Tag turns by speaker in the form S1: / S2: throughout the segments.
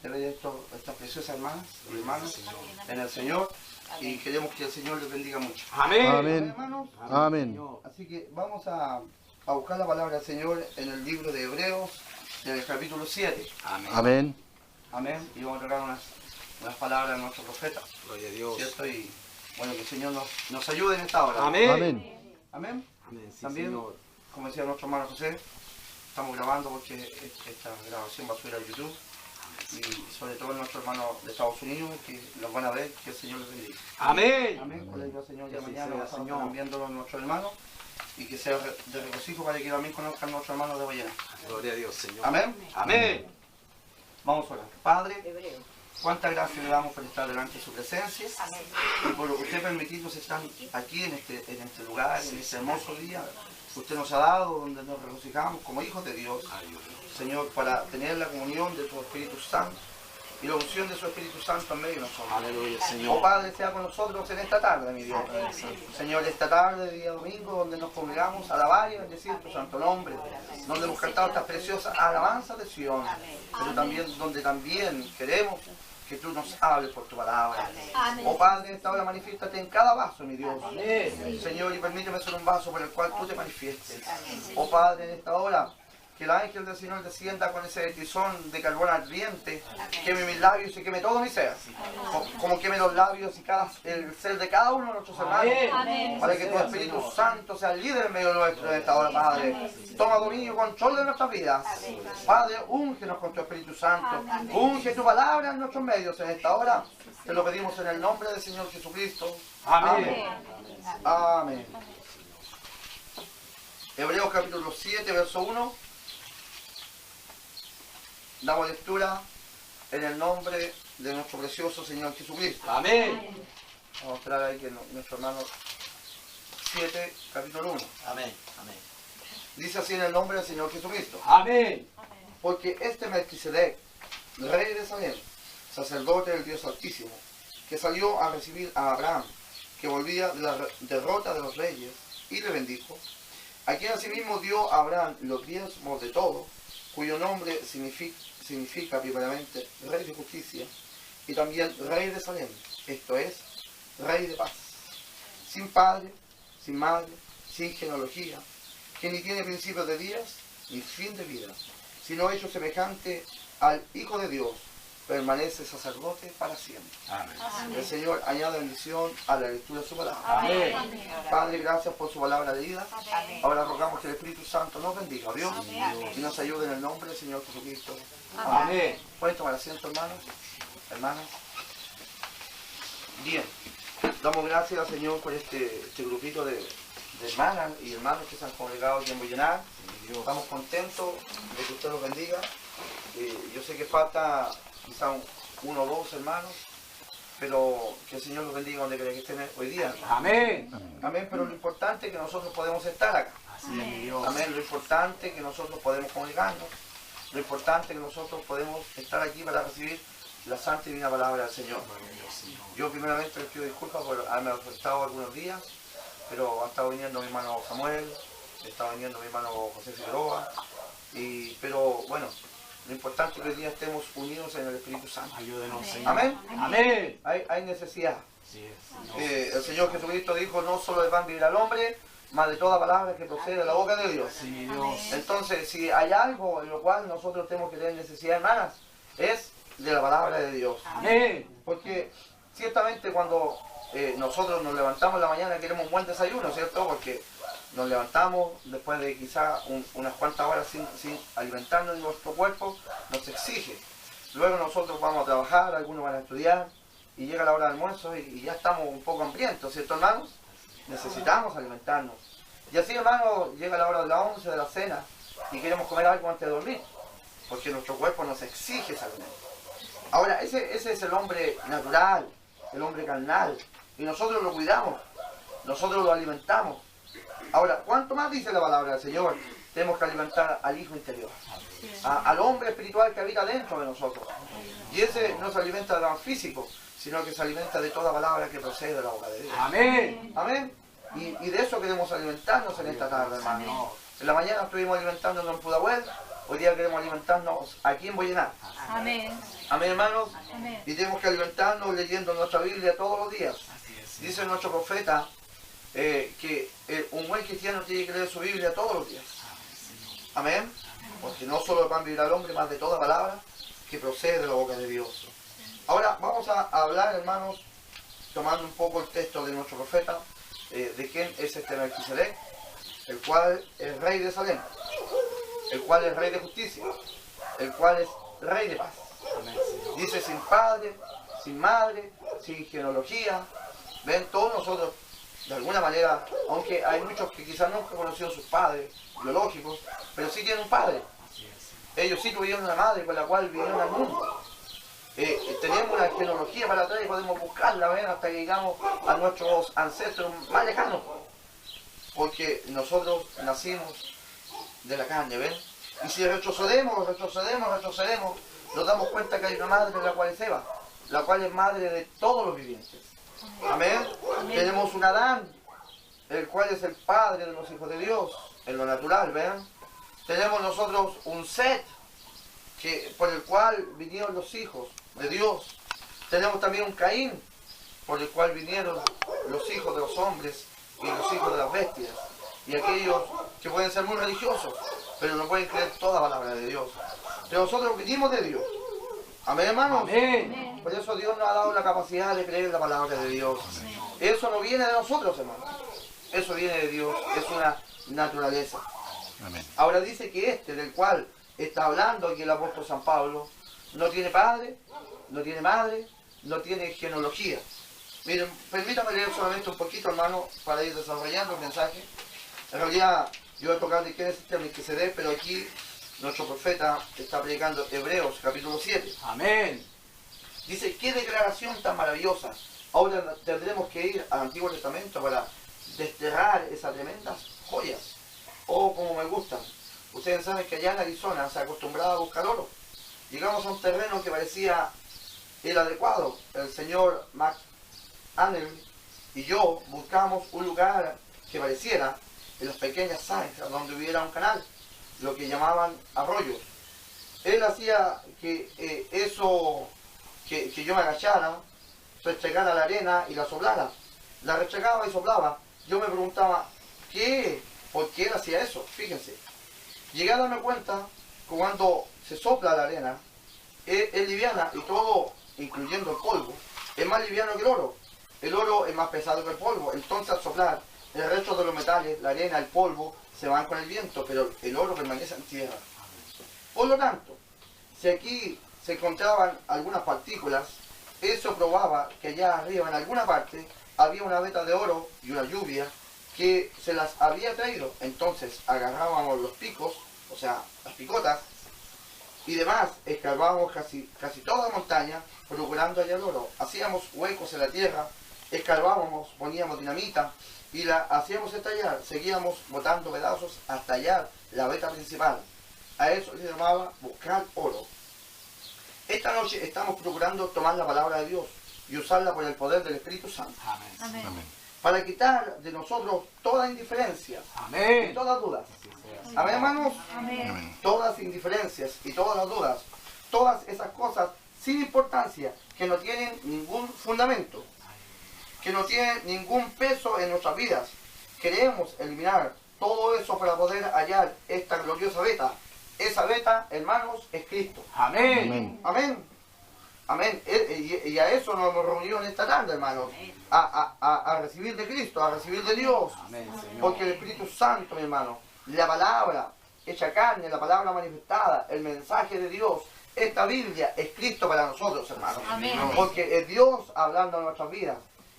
S1: de ver estas preciosas hermanas y hermanos en el Señor. Y queremos que el Señor les bendiga mucho.
S2: Amén.
S3: Amén.
S1: Hermanos,
S3: Amén.
S1: así que vamos a buscar la palabra del Señor en el libro de Hebreos, en el capítulo 7.
S2: Amén.
S3: Amén.
S1: Amén. Y vamos a tratar unas palabras de nuestro profeta.
S2: Gloria a Dios.
S1: ¿Cierto? Y bueno, que el Señor nos ayude en esta hora.
S2: Amén.
S3: Amén.
S1: Amén.
S2: Amén. Sí,
S1: También,
S2: Señor.
S1: como decía nuestro hermano José, estamos grabando porque esta grabación va a subir a YouTube. Y sobre todo nuestros hermanos de Estados Unidos que los van a ver, que el Señor les bendiga.
S2: Amén.
S1: Amén. Con la ayuda del Señor, ya
S2: Que así
S1: mañana
S2: sea,
S1: vamos a
S2: Señor.
S1: estar viéndolo nuestros hermanos y que sea de regocijo para que también conozcan nuestros hermanos de Guayana.
S2: Gloria a Dios, Señor.
S1: Amén.
S2: Amén.
S1: Vamos a orar. Padre, cuántas gracias le damos por estar delante de su presencia y por lo que usted permitirnos estar aquí en este lugar, en este hermoso día que usted nos ha dado, donde nos regocijamos como hijos de Dios, Señor, para tener la comunión de tu Espíritu Santo y la unción de su Espíritu Santo en medio de nosotros.
S2: Aleluya,
S1: Oh
S2: Señor.
S1: Padre, sea con nosotros en esta tarde, mi Dios. Señor, esta tarde, día domingo, donde nos congregamos a alabar y bendecir tu santo nombre, donde hemos cantado estas preciosas alabanzas de Sion, pero también donde también queremos que tú nos hables por tu palabra. Oh Padre, en esta hora manifiéstate en cada vaso, mi Dios. Señor, y permíteme ser un vaso por el cual tú te manifiestes. Oh Padre, en esta hora, que el ángel del Señor descienda con ese tizón de carbón ardiente, queme mis labios y queme todo mi ser, como queme los labios y el ser de cada uno de nuestros hermanos, para que tu Espíritu Santo sea el líder en medio nuestro en esta hora, Padre. Toma dominio y control de nuestras vidas. Padre, úngenos con tu Espíritu Santo, unge tu palabra en nuestros medios en esta hora. Te lo pedimos en el nombre del Señor Jesucristo.
S2: Amén.
S1: Amén. Hebreos capítulo 7, verso 1. Damos lectura en el nombre de nuestro precioso Señor Jesucristo.
S2: Amén.
S1: Vamos a mostrar ahí que nuestro hermano 7, capítulo 1.
S2: Amén. Amén.
S1: Dice así en el nombre del Señor Jesucristo.
S2: Amén.
S1: Porque este Melquisedec, rey de Salem, sacerdote del Dios Altísimo, que salió a recibir a Abraham, que volvía de la derrota de los reyes, y le bendijo, a quien asimismo dio a Abraham los diezmos de todo, cuyo nombre significa primeramente Rey de Justicia, y también Rey de Salem, esto es, Rey de Paz, sin padre, sin madre, sin genealogía, que ni tiene principio de días, ni fin de vida, sino hecho semejante al Hijo de Dios, permanece sacerdote para siempre.
S2: Amén.
S1: El Señor añade bendición a la lectura de su palabra.
S2: Amén.
S1: Padre, gracias por su palabra de vida. Ahora rogamos que el Espíritu Santo nos bendiga, Dios, y nos ayude en el nombre del Señor Jesucristo.
S2: Amén.
S1: ¿Pueden tomar asiento, hermanos? Hermanas. Bien. Damos gracias al Señor por este grupito de hermanas y hermanos que se han congregado aquí en Boyenar. Estamos contentos de que usted los bendiga. Yo sé que falta quizá uno o dos hermanos, pero que el Señor los bendiga donde quiera que estén hoy día.
S2: Amén.
S1: Amén, pero lo importante es que nosotros podemos estar acá.
S2: Así es, mi Dios.
S1: Amén, lo importante es que nosotros podemos congregarnos. Lo importante es que nosotros podemos estar aquí para recibir la santa y divina palabra del Señor. Yo primeramente les pido disculpas por haberme ausentado algunos días, pero ha estado viniendo mi hermano Samuel, ha estado viniendo mi hermano José Figueroa, pero bueno, lo importante es que hoy día estemos unidos en el Espíritu Santo.
S2: Ayúdenos, Señor.
S1: Amén.
S2: Amén.
S1: Hay necesidad.
S2: Así es, Señor.
S1: El Señor Jesucristo dijo, no solo de pan vivirá el hombre, más de toda palabra que procede de la boca de Dios.
S2: Sí, mi Dios.
S1: Entonces, si hay algo en lo cual nosotros tenemos que tener necesidad, hermanas, es de la palabra de Dios.
S2: Amén.
S1: Porque ciertamente cuando nosotros nos levantamos en la mañana queremos un buen desayuno, ¿cierto? Porque nos levantamos después de quizá unas cuantas horas sin alimentarnos y nuestro cuerpo nos exige. Luego nosotros vamos a trabajar, algunos van a estudiar y llega la hora del almuerzo y ya estamos un poco hambrientos, ¿cierto, hermanos? Necesitamos alimentarnos. Y así, hermanos, llega la hora de la 11 de la cena y queremos comer algo antes de dormir, porque nuestro cuerpo nos exige ese alimento. Ahora, ese es el hombre natural, el hombre carnal, y nosotros lo cuidamos, nosotros lo alimentamos. Ahora, ¿cuánto más dice la palabra del Señor? Tenemos que alimentar al Hijo interior, al hombre espiritual que habita dentro de nosotros. Y ese no se alimenta de lo físico, sino que se alimenta de toda palabra que procede de la boca de Dios.
S2: Amén.
S1: Amén. Y de eso queremos alimentarnos en esta tarde, hermano. En la mañana estuvimos alimentándonos en Pudahuel, hoy día queremos alimentarnos aquí en Boyená.
S2: Amén.
S1: Amén, hermanos.
S2: Amén.
S1: Y tenemos que alimentarnos leyendo nuestra Biblia todos los días. Dice nuestro profeta que un buen cristiano tiene que leer su Biblia todos los días. Amén. Porque no solo el pan vivirá el hombre, más de toda palabra que procede de la boca de Dios. Ahora vamos a hablar, hermanos, tomando un poco el texto de nuestro profeta, de quién es este Melquisedec, el cual es rey de Salem, el cual es rey de justicia, el cual es rey de paz. Dice sin padre, sin madre, sin genealogía. Ven, todos nosotros, de alguna manera, aunque hay muchos que quizás nunca conocieron sus padres biológicos, pero sí tienen un padre. Ellos sí tuvieron una madre con la cual vivieron al mundo. Tenemos una genealogía para atrás y podemos buscarla, ¿ven? Hasta que llegamos a nuestros ancestros más lejanos. Porque nosotros nacimos de la carne, ¿ven? Y si retrocedemos, nos damos cuenta que hay una madre, la cual es Eva, la cual es madre de todos los vivientes. Amén. Tenemos un Adán, el cual es el padre de los hijos de Dios, en lo natural, ¿ven? Tenemos nosotros un Set, por el cual vinieron los hijos de Dios. Tenemos también un Caín, por el cual vinieron los hijos de los hombres y los hijos de las bestias. Y aquellos que pueden ser muy religiosos, pero no pueden creer toda palabra de Dios. Pero nosotros vinimos de Dios. Amén, hermanos.
S2: Amén.
S1: Por eso Dios nos ha dado la capacidad de creer en la palabra de Dios. Eso no viene de nosotros, hermanos. Eso viene de Dios. Es una naturaleza.
S3: Amén.
S1: Ahora dice que este, del cual está hablando aquí el apóstol San Pablo, no tiene padre, no tiene madre, no tiene genealogía. Miren, permítame leer solamente un poquito, hermano, para ir desarrollando el mensaje. En realidad, yo voy a tocar de quién es este Melquisedec, pero aquí nuestro profeta está predicando Hebreos, capítulo 7.
S2: Amén.
S1: Dice, qué declaración tan maravillosa. Ahora tendremos que ir al Antiguo Testamento para desterrar esas tremendas joyas. O como me gustan. Ustedes saben que allá en Arizona se acostumbraba a buscar oro. Llegamos a un terreno que parecía el adecuado. El señor McAnally y yo buscamos un lugar que pareciera en las pequeñas zanjas donde hubiera un canal, lo que llamaban arroyos. Él hacía que que yo me agachara, restregara la arena y la soplara. La restregaba y soplaba. Yo me preguntaba, ¿por qué él hacía eso? Fíjense. Llegué a darme cuenta que cuando se sopla la arena, es liviana y todo, incluyendo el polvo, es más liviano que el oro. El oro es más pesado que el polvo. Entonces al soplar, el resto de los metales, la arena, el polvo, se van con el viento, pero el oro permanece en tierra. Por lo tanto, si aquí se encontraban algunas partículas, eso probaba que allá arriba, en alguna parte, había una veta de oro y una lluvia que se las había traído. Entonces agarrábamos los picos, o sea, las picotas, y demás, escarbábamos casi toda la montaña, procurando hallar oro. Hacíamos huecos en la tierra, escarbábamos, poníamos dinamita, y la hacíamos estallar, seguíamos botando pedazos hasta hallar la veta principal. A eso se llamaba buscar oro. Esta noche estamos procurando tomar la palabra de Dios y usarla por el poder del Espíritu Santo.
S2: Amén.
S3: Amén.
S1: Para quitar de nosotros toda indiferencia y
S2: Amén.
S1: todas dudas. Amén, hermanos.
S2: Amén.
S3: Amén.
S1: Todas indiferencias y todas las dudas. Todas esas cosas sin importancia, que no tienen ningún fundamento, que no tienen ningún peso en nuestras vidas. Queremos eliminar todo eso para poder hallar esta gloriosa veta. Esa veta, hermanos, es Cristo.
S2: Amén.
S1: Amén. Amén. Y a eso nos hemos reunido en esta tarde, hermanos. A recibir de Cristo, a recibir de Dios.
S2: Amén, Señor.
S1: Porque el Espíritu Santo, mi hermano, la palabra hecha carne, la palabra manifestada, el mensaje de Dios, esta Biblia es Cristo para nosotros, hermanos.
S2: Amén.
S1: Porque es Dios hablando en nuestras vidas.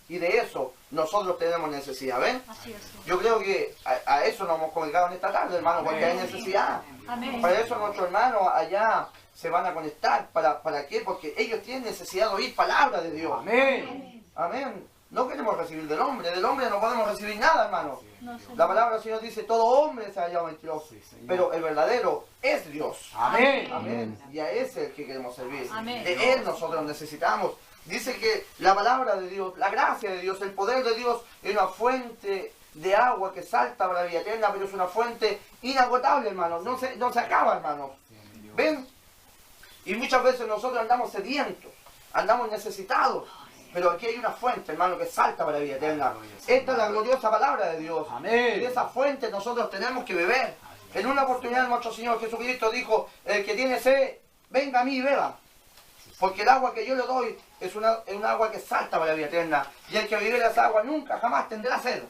S1: Y de eso nosotros tenemos necesidad, ¿ven?
S2: Así es.
S1: Yo creo que a eso nos hemos congregado en esta tarde, hermano, porque hay necesidad.
S2: Amén.
S1: Para eso nuestros hermanos allá se van a conectar. ¿Para qué? Porque ellos tienen necesidad de oír palabra de Dios.
S2: Amén.
S1: Amén. No queremos recibir del hombre no podemos recibir nada, hermano.
S2: No, Señor.
S1: La palabra del Señor dice, todo hombre se ha hallado mentiroso,
S2: Sí, Señor.
S1: pero el verdadero es Dios.
S2: Amén.
S1: Amén. Y a ese es el que queremos servir.
S2: Amén.
S1: De Él nosotros necesitamos. Dice que la palabra de Dios, la gracia de Dios, el poder de Dios es una fuente de agua que salta para la vida eterna, pero es una fuente inagotable, hermanos. No se acaba, hermanos. ¿Ven? Y muchas veces nosotros andamos sedientos, andamos necesitados. Pero aquí hay una fuente, hermano, que salta para la vida eterna. Esta es la gloriosa palabra de Dios.
S2: Amén.
S1: Y de esa fuente nosotros tenemos que beber. En una oportunidad nuestro Señor Jesucristo dijo, el que tiene sed, venga a mí y beba. Porque el agua que yo le doy es un agua que salta para la vida eterna. Y el que vive esa agua nunca, jamás tendrá sed.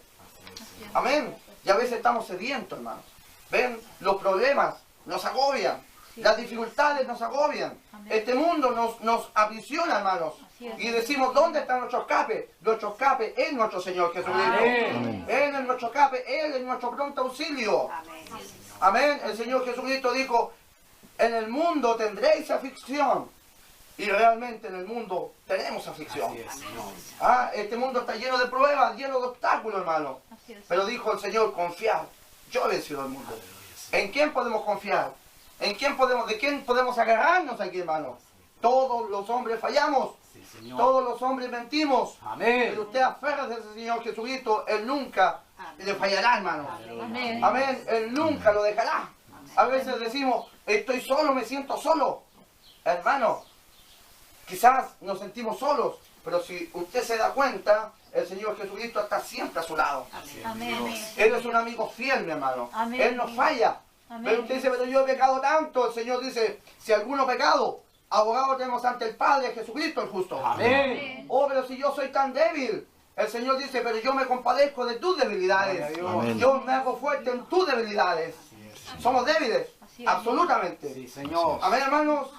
S1: Amén. Y a veces estamos sedientos, hermano. Ven, los problemas nos agobian. Las dificultades nos agobian. Este mundo nos aprisiona, hermanos. Y decimos, ¿dónde está nuestro escape? Nuestro escape es nuestro Señor Jesucristo.
S2: Amén.
S1: Él es nuestro escape, Él es nuestro pronto auxilio. Amén. El Señor Jesucristo dijo, en el mundo tendréis aflicción. Y realmente en el mundo tenemos aflicción. Este mundo está lleno de pruebas, lleno de obstáculos, hermano. Pero dijo el Señor, confiad, yo he vencido el mundo. ¿En quién podemos confiar? ¿De quién podemos agarrarnos aquí, hermano? Todos los hombres fallamos. Todos los hombres mentimos.
S2: Amén.
S1: Pero usted aférrese a ese Señor Jesucristo, Él nunca le fallará, hermano.
S2: Amén.
S1: Amén. Él nunca lo dejará. A veces decimos, estoy solo, me siento solo. Hermano, quizás nos sentimos solos, pero si usted se da cuenta, el Señor Jesucristo está siempre a su lado.
S2: Amén.
S1: Él es un amigo fiel, mi hermano.
S2: Amén.
S1: Él no falla.
S2: Amén.
S1: Pero usted dice, pero yo he pecado tanto. El Señor dice, si alguno ha pecado, abogado tenemos ante el Padre, Jesucristo el justo.
S2: Amén.
S1: Oh, pero si yo soy tan débil. El Señor dice, pero yo me compadezco de tus debilidades.
S2: Amén.
S1: Yo me hago fuerte en tus debilidades. Somos débiles,
S2: Así es.
S1: absolutamente.
S2: Sí, Señor.
S1: Amén, hermanos.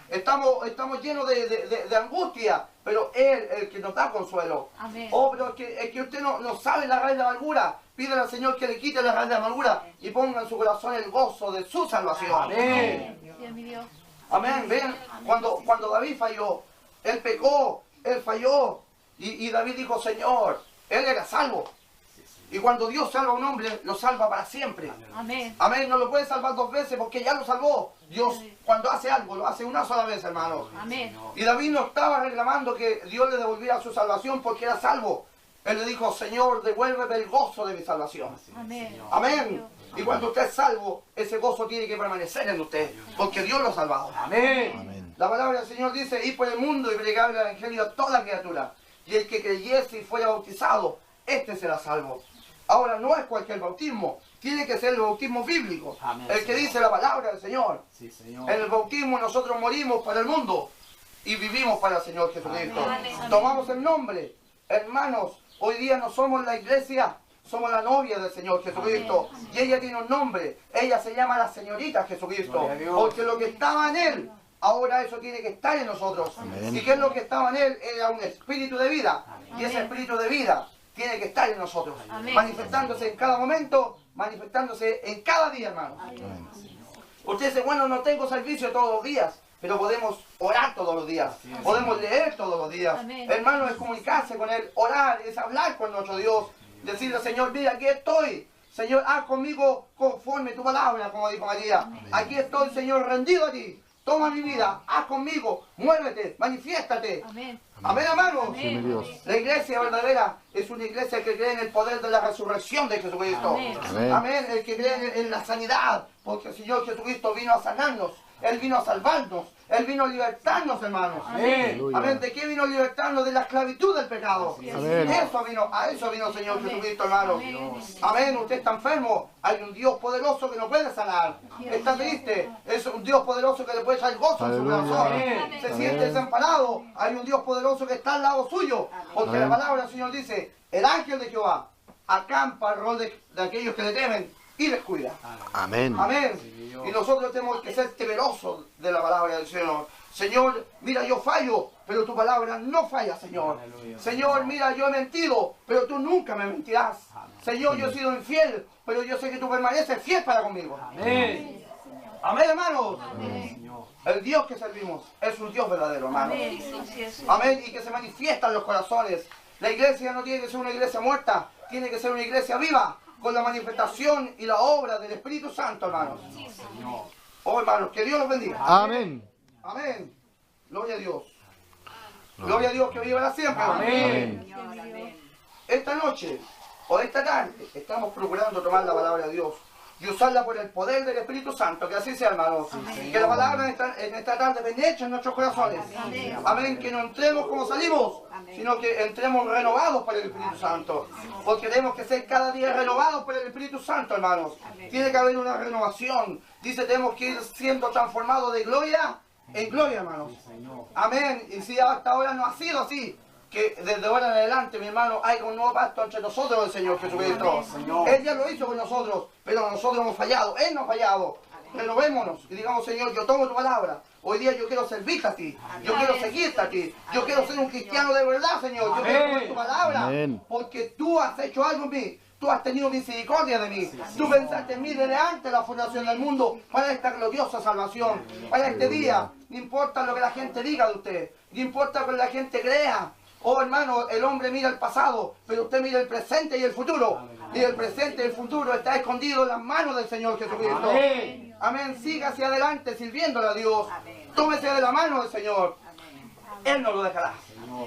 S1: Estamos llenos de angustia, pero Él es el que nos da consuelo.
S2: Amén.
S1: Oh, pero es que usted no sabe la raíz de la amargura. Pídele al Señor que le quite la raíz de la amargura y ponga en su corazón el gozo de su salvación.
S2: Amén.
S3: Sí, mi Dios.
S1: Amén. Ven, cuando David falló, él pecó, él falló. Y David dijo, Señor, él era salvo. Y cuando Dios salva a un hombre, lo salva para siempre.
S3: Amén.
S1: Amén. No lo puede salvar dos veces porque ya lo salvó. Dios, cuando hace algo, lo hace una sola vez, hermanos.
S3: Amén.
S1: Y David no estaba reclamando que Dios le devolviera su salvación porque era salvo. Él le dijo, Señor, devuélveme el gozo de mi salvación.
S3: Amén.
S1: Amén. Y cuando usted es salvo, ese gozo tiene que permanecer en usted, porque Dios lo ha salvado.
S2: Amén.
S4: Amén.
S1: La palabra del Señor dice, ir por el mundo y predicar el evangelio a toda criatura. Y el que creyese y fuera bautizado, este será salvo. Ahora, no es cualquier bautismo, tiene que ser el bautismo bíblico.
S2: Amén,
S1: El que
S2: Señor.
S1: dice la palabra del Señor.
S2: Sí, Señor.
S1: En el bautismo nosotros morimos para el mundo y vivimos para el Señor Jesucristo.
S3: Amén.
S1: Tomamos el nombre. Hermanos, hoy día no somos la iglesia, somos la novia del Señor Jesucristo. Y ella tiene un nombre. Ella se llama la señorita Jesucristo.
S2: Gloria a Dios.
S1: Porque lo que estaba en Él, ahora eso tiene que estar en nosotros.
S4: Amén.
S1: ¿Y qué es lo que estaba en Él? Era un espíritu de vida. Y ese
S3: Amén.
S1: espíritu de vida tiene que estar en nosotros.
S3: Amén.
S1: Manifestándose en cada momento, manifestándose en cada día, hermano.
S4: Amén.
S1: Usted dice, bueno, no tengo servicio todos los días, pero podemos orar todos los días, podemos leer todos los días.
S3: Amén.
S1: Hermano, es comunicarse con Él, orar, es hablar con nuestro Dios, decirle, Señor, mira, aquí estoy. Señor, haz conmigo conforme tu palabra, como dijo María. Aquí estoy, Señor, rendido a ti. Toma mi vida, haz conmigo, muévete, manifiéstate.
S3: Amén.
S1: Amén, hermanos.
S3: Amén.
S4: mi Dios.
S1: La iglesia verdadera es una iglesia que cree en el poder de la resurrección de Jesucristo.
S3: Amén.
S4: Amén.
S1: Amén. El que cree en la sanidad, porque el Señor Jesucristo vino a sanarnos, Él vino a salvarnos, Él vino a libertarnos, hermanos.
S2: Amén.
S4: Aleluya.
S1: Amén. ¿De qué vino a libertarnos? De la esclavitud del pecado.
S4: Amén.
S1: A eso vino el Señor
S3: Amén.
S1: Jesucristo, hermanos.
S3: Amén.
S1: Amén. Usted está enfermo. Hay un Dios poderoso que lo puede sanar. Está triste. Es un Dios poderoso que le puede echar gozo en su
S4: Aleluya.
S1: corazón.
S2: Amén.
S1: Se
S4: Amén.
S1: siente desamparado. Hay un Dios poderoso que está al lado suyo. Porque la
S4: Amén.
S1: palabra del Señor dice, el ángel de Jehová acampa alrededor de aquellos que le temen y les cuida.
S4: Amén.
S1: Amén.
S2: Sí.
S1: Y nosotros tenemos que ser temerosos de la palabra del Señor. Señor, mira, yo fallo, pero tu palabra no falla, Señor.
S2: Aleluya.
S1: Señor, mira, yo he mentido, pero tú nunca me mentirás.
S2: Amén.
S1: Señor, yo he sido infiel, pero yo sé que tú permaneces fiel para conmigo.
S2: Amén.
S1: Amén, hermanos.
S2: Señor.
S1: El Dios que servimos es un Dios verdadero, hermanos.
S3: Amén. Así es.
S1: Amén, y que se manifiesta en los corazones. La iglesia no tiene que ser una iglesia muerta, tiene que ser una iglesia viva, con la manifestación y la obra del Espíritu Santo, hermanos.
S2: Señor.
S1: Oh, hermanos, que Dios los bendiga.
S4: Amén.
S1: Amén. Gloria a Dios. Gloria a Dios que viva siempre.
S2: Amén.
S4: Amén.
S1: Esta noche o esta tarde estamos procurando tomar la palabra de Dios y usarla por el poder del Espíritu Santo, que así sea, hermanos. Que la palabra en esta tarde penetre en nuestros corazones. Amén. Que no entremos como salimos, sino que entremos renovados por el Espíritu Santo. Porque tenemos que ser cada día renovados por el Espíritu Santo, hermanos. Tiene que haber una renovación. Dice, tenemos que ir siendo transformados de gloria en gloria, hermanos. Amén. Y si hasta ahora no ha sido así, que desde ahora en adelante, mi hermano, hay un nuevo pacto entre nosotros, el Señor Jesucristo. Él ya lo hizo con nosotros, pero nosotros hemos fallado. Él no ha fallado. Renovémonos y digamos, Señor, yo tomo tu palabra. Hoy día yo quiero servirte a ti. Yo quiero seguirte a ti. Yo quiero ser un cristiano de verdad, Señor. Yo quiero tomar tu palabra. Porque tú has hecho algo en mí. Tú has tenido misericordia de mí. Tú pensaste en mí desde antes de la fundación del mundo para esta gloriosa salvación. Para este día. No importa lo que la gente diga de usted. No importa lo que la gente crea. Oh, hermano, el hombre mira el pasado, pero usted mira el presente y el futuro. Y el presente y el futuro está escondido en las manos del Señor Jesucristo. Amén. Amén. Siga hacia adelante sirviéndole a Dios. Tómese de la mano del Señor. Él no lo dejará.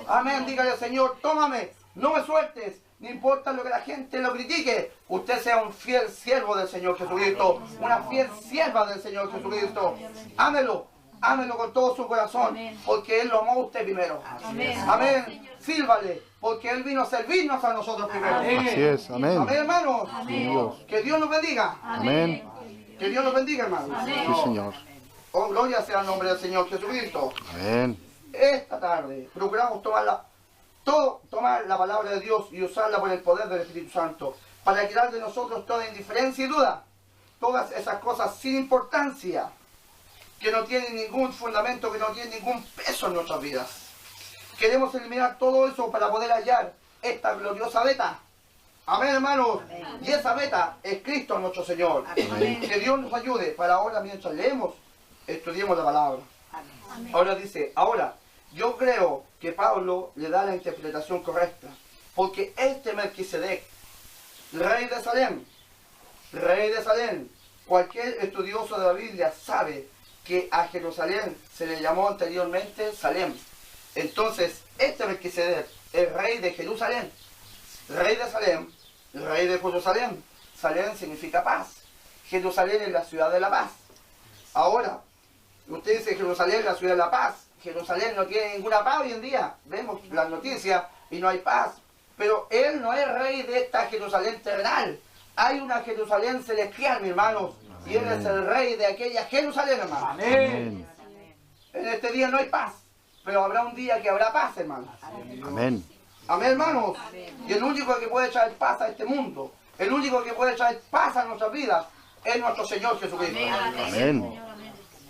S1: Amén. Dígale al Señor, tómame, no me sueltes. No importa lo que la gente lo critique. Usted sea un fiel siervo del Señor Jesucristo. Una fiel sierva del Señor Jesucristo. Ámelo. Ámelo con todo su corazón, porque Él lo amó a usted primero. Amén. Sírvale, porque Él vino a servirnos a nosotros primero.
S3: Así es, amén.
S1: Amén, hermanos.
S3: Dios.
S1: Que Dios nos bendiga.
S3: Amén.
S1: Que Dios nos bendiga, hermanos.
S3: Sí, Señor.
S1: Oh, gloria sea el nombre del Señor Jesucristo.
S3: Amén.
S1: Esta tarde procuramos tomar la palabra de Dios y usarla por el poder del Espíritu Santo, para quitar de nosotros toda indiferencia y duda, todas esas cosas sin importancia, que no tienen ningún fundamento, que no tienen ningún peso en nuestras vidas. Queremos eliminar todo eso para poder hallar esta gloriosa meta. Amén, hermanos. Amén. Y esa meta es Cristo nuestro Señor. Amén. Que Dios nos ayude para ahora, mientras leemos, estudiemos la palabra. Amén. Ahora dice, yo creo que Pablo le da la interpretación correcta, porque este Melquisedec, rey de Salem, cualquier estudioso de la Biblia sabe que a Jerusalén se le llamó anteriormente Salem. Entonces, este Melquisedec, el rey de Jerusalén, rey de Salem, rey de Jerusalén. Salem significa paz. Jerusalén es la ciudad de la paz. Ahora, usted dice Jerusalén es la ciudad de la paz. Jerusalén no tiene ninguna paz hoy en día. Vemos las noticias y no hay paz. Pero él no es rey de esta Jerusalén terrenal. Hay una Jerusalén celestial, mis hermanos. Y Él es el rey de aquella Jerusalén, hermano.
S3: Amén.
S1: En este día no hay paz, pero habrá un día que habrá paz, hermano.
S3: Amén.
S1: Amén, hermanos. Y el único que puede traer paz a este mundo, el único que puede traer paz a nuestras vidas, es nuestro Señor Jesucristo.
S3: Amén.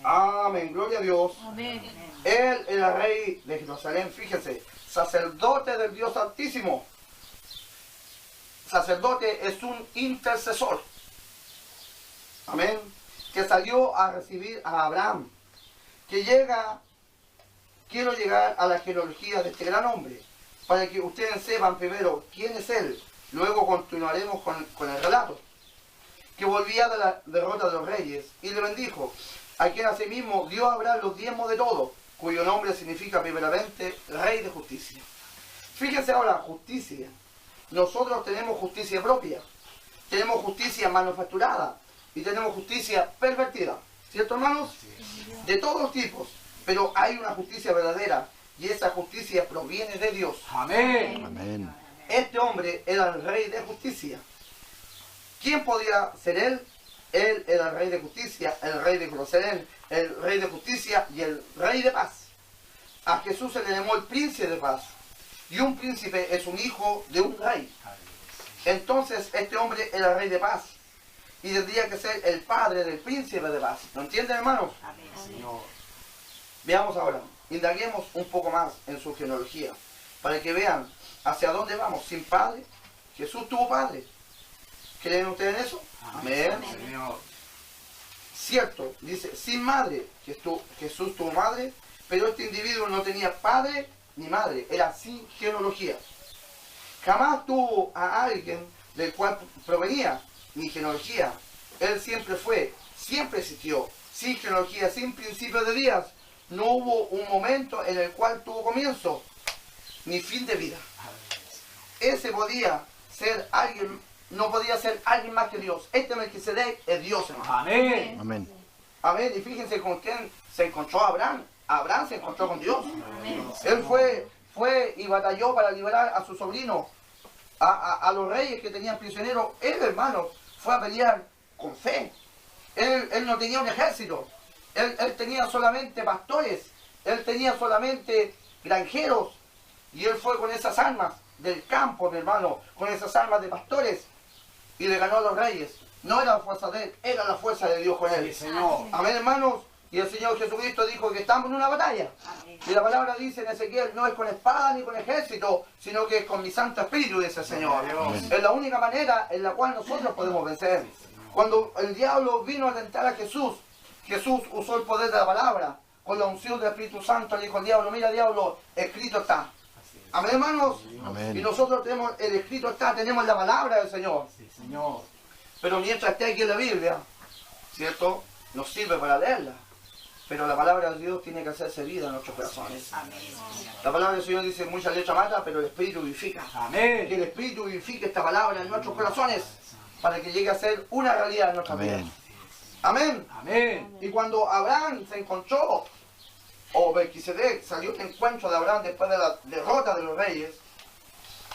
S1: Amén. Gloria a Dios. Él es el rey de Jerusalén, fíjense, sacerdote del Dios Altísimo. Sacerdote es un intercesor. Amén. Que salió a recibir a Abraham. Quiero llegar a la genealogía de este gran hombre, para que ustedes sepan primero quién es él. Luego continuaremos con el relato. Que volvía de la derrota de los reyes y le bendijo, a quien asimismo dio a Abraham los diezmos de todo, cuyo nombre significa primeramente Rey de Justicia. Fíjense ahora, justicia. Nosotros tenemos justicia propia, tenemos justicia manufacturada y tenemos justicia pervertida. ¿Cierto, hermanos? De todos los tipos. Pero hay una justicia verdadera y esa justicia proviene de Dios.
S2: Amén.
S3: Amén.
S1: Este hombre era el Rey de Justicia. ¿Quién podía ser él? Él era el Rey de Justicia, el Rey de Jerusalén, el Rey de Justicia y el Rey de Paz. A Jesús se le llamó el Príncipe de Paz. Y un príncipe es un hijo de un rey. Entonces este hombre era el Rey de Paz. Y tendría que ser el padre del Príncipe de Paz. ¿Lo entienden, hermanos?
S2: Amén.
S1: Veamos ahora. Indaguemos un poco más en su genealogía. Para que vean hacia dónde vamos. Sin padre. Jesús tuvo padre. ¿Creen ustedes en eso? Amén.
S2: Señor.
S1: Cierto, dice, sin madre. Jesús tuvo madre, pero este individuo no tenía padre ni madre. Era sin genealogía. Jamás tuvo a alguien del cual provenía ni genealogía. Él siempre existió, sin genealogía, sin principio de días. No hubo un momento en el cual tuvo comienzo, ni fin de vida. Ese podía ser alguien, no podía ser alguien más que Dios. Este Melquisedec es Dios, hermano.
S2: Amén.
S3: Amén.
S1: Amén. Y fíjense con quién se encontró Abraham. Abraham se encontró con Dios. Él fue y batalló para liberar a su sobrino, a los reyes que tenían prisioneros. Él, hermano, fue a pelear con fe. Él no tenía un ejército. Él tenía solamente pastores. Él tenía solamente granjeros. Y él fue con esas armas del campo, mi hermano, con esas armas de pastores. Y le ganó a los reyes. No era la fuerza de él, era la fuerza de Dios con él.
S2: Sí, Señor.
S1: Amén, hermanos. Y el Señor Jesucristo dijo que estamos en una batalla. Y la palabra dice en Ezequiel, no es con espada ni con ejército, sino que es con mi Santo Espíritu, dice el Señor.
S2: Amén.
S1: Es la única manera en la cual nosotros podemos vencer. Cuando el diablo vino a tentar a Jesús, Jesús usó el poder de la palabra. Con la unción del Espíritu Santo le dijo al diablo, mira diablo, escrito está. Amén, hermanos.
S3: Amén.
S1: Y nosotros tenemos, el escrito está, tenemos la palabra del Señor.
S2: Sí, Señor.
S1: Pero mientras esté aquí en la Biblia, ¿cierto? Nos sirve para leerla. Pero la palabra de Dios tiene que hacerse vida en nuestros corazones. La palabra del Señor dice, mucha letra mata, pero el Espíritu vivifica. Que
S2: Amén.
S1: el Espíritu vivifique esta palabra en nuestros corazones para que llegue a ser una realidad en nuestras vidas.
S3: Amén.
S1: Amén.
S2: Amén.
S1: Y cuando Abraham se encontró, o Melquisedec salió al encuentro de Abraham después de la derrota de los reyes,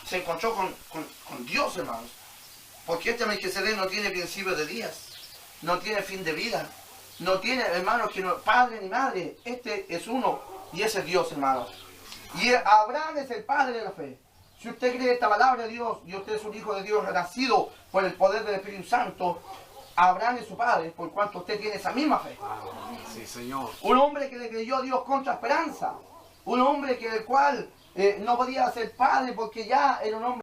S1: se encontró con Dios, hermanos. Porque este Melquisedec no tiene principio de días, no tiene fin de vida, no tiene hermanos que no padre ni madre. Este es uno y ese es Dios, hermanos. Y Abraham es el padre de la fe. Si usted cree esta palabra de Dios y usted es un hijo de Dios renacido por el poder del Espíritu Santo, Abraham es su padre, por cuanto usted tiene esa misma fe.
S2: Sí, Señor.
S1: Un hombre que le creyó a Dios contra esperanza. Un hombre que el cual no podía ser padre porque ya era un hombre